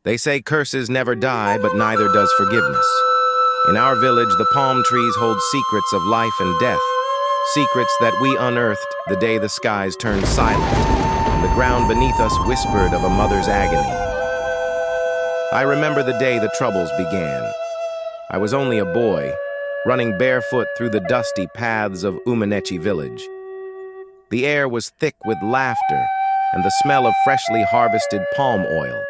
They say curses never die, but neither does forgiveness. In our village, the palm trees hold secrets of life and death, secrets that we unearthed the day the skies turned silent, and the ground beneath us whispered of a mother's agony. I remember the day the troubles began. I was only a boy, running barefoot through the dusty paths of Umanechi village. The air was thick with laughter and the smell of freshly harvested palm oil.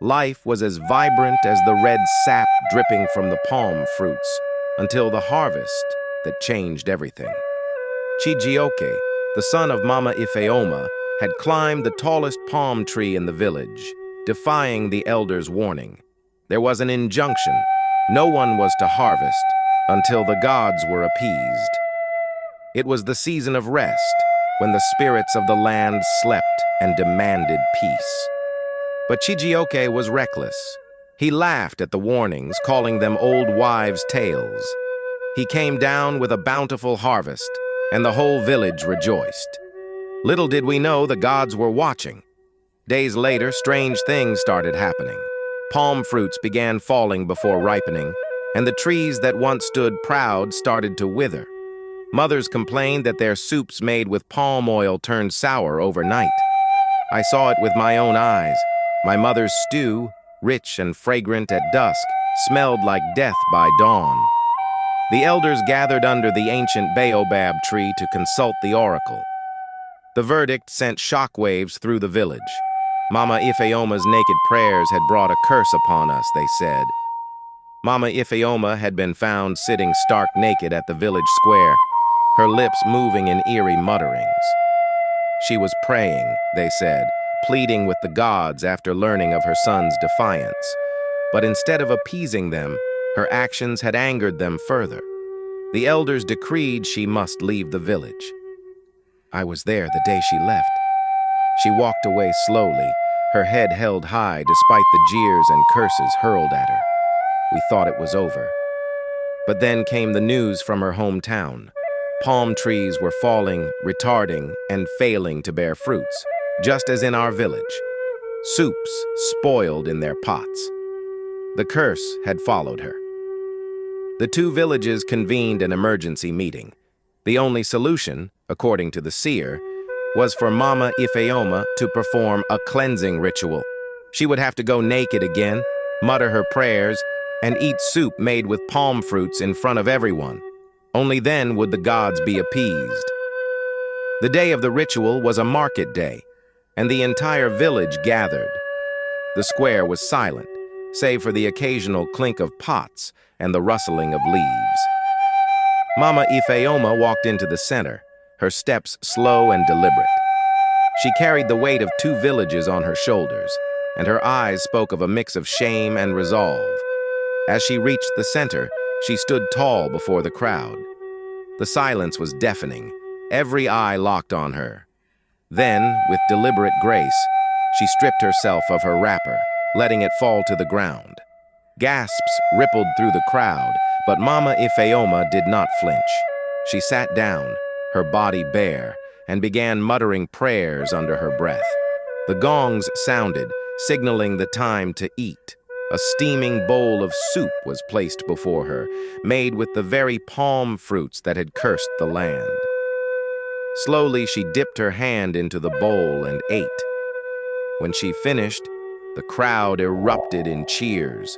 Life was as vibrant as the red sap dripping from the palm fruits, until the harvest that changed everything. Chijioke, the son of Mama Ifeoma, had climbed the tallest palm tree in the village, defying the elders' warning. There was an injunction: no one was to harvest until the gods were appeased. It was the season of rest, when the spirits of the land slept and demanded peace. But Chijioke was reckless. He laughed at the warnings, calling them old wives' tales. He came down with a bountiful harvest, and the whole village rejoiced. Little did we know the gods were watching. Days later, strange things started happening. Palm fruits began falling before ripening, and the trees that once stood proud started to wither. Mothers complained that their soups made with palm oil turned sour overnight. I saw it with my own eyes. My mother's stew, rich and fragrant at dusk, smelled like death by dawn. The elders gathered under the ancient baobab tree to consult the oracle. The verdict sent shockwaves through the village. Mama Ifeoma's naked prayers had brought a curse upon us, they said. Mama Ifeoma had been found sitting stark naked at the village square, her lips moving in eerie mutterings. She was praying, they said, pleading with the gods after learning of her son's defiance. But instead of appeasing them, her actions had angered them further. The elders decreed she must leave the village. I was there the day she left. She walked away slowly, her head held high despite the jeers and curses hurled at her. We thought it was over. But then came the news from her hometown. Palm trees were falling, retarding, and failing to bear fruits, just as in our village. Soups spoiled in their pots. The curse had followed her. The two villages convened an emergency meeting. The only solution, according to the seer, was for Mama Ifeoma to perform a cleansing ritual. She would have to go naked again, mutter her prayers, and eat soup made with palm fruits in front of everyone. Only then would the gods be appeased. The day of the ritual was a market day, and the entire village gathered. The square was silent, save for the occasional clink of pots and the rustling of leaves. Mama Ifeoma walked into the center, her steps slow and deliberate. She carried the weight of two villages on her shoulders, and her eyes spoke of a mix of shame and resolve. As she reached the center, she stood tall before the crowd. The silence was deafening, every eye locked on her. Then, with deliberate grace, she stripped herself of her wrapper, letting it fall to the ground. Gasps rippled through the crowd, but Mama Ifeoma did not flinch. She sat down, her body bare, and began muttering prayers under her breath. The gongs sounded, signaling the time to eat. A steaming bowl of soup was placed before her, made with the very palm fruits that had cursed the land. Slowly, she dipped her hand into the bowl and ate. When she finished, the crowd erupted in cheers.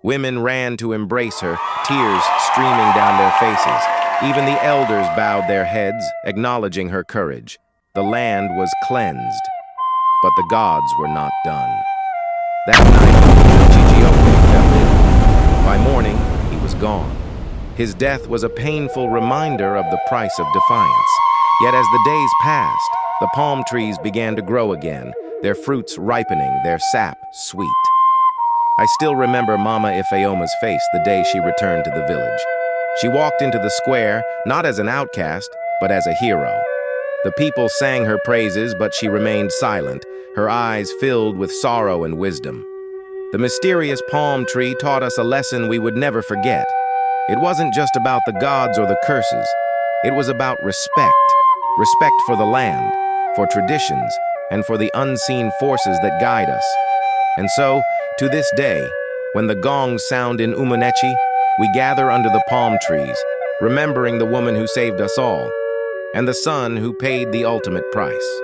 Women ran to embrace her, tears streaming down their faces. Even the elders bowed their heads, acknowledging her courage. The land was cleansed, but the gods were not done. That night, Chijioke fell ill. By morning, he was gone. His death was a painful reminder of the price of defiance. Yet as the days passed, the palm trees began to grow again, their fruits ripening, their sap sweet. I still remember Mama Ifeoma's face the day she returned to the village. She walked into the square, not as an outcast, but as a hero. The people sang her praises, but she remained silent, her eyes filled with sorrow and wisdom. The mysterious palm tree taught us a lesson we would never forget. It wasn't just about the gods or the curses. It was about respect. Respect for the land, for traditions, and for the unseen forces that guide us. And so, To this day, when the gongs sound in Umanechi, we gather under the palm trees, remembering the woman who saved us all, and the son who paid the ultimate price.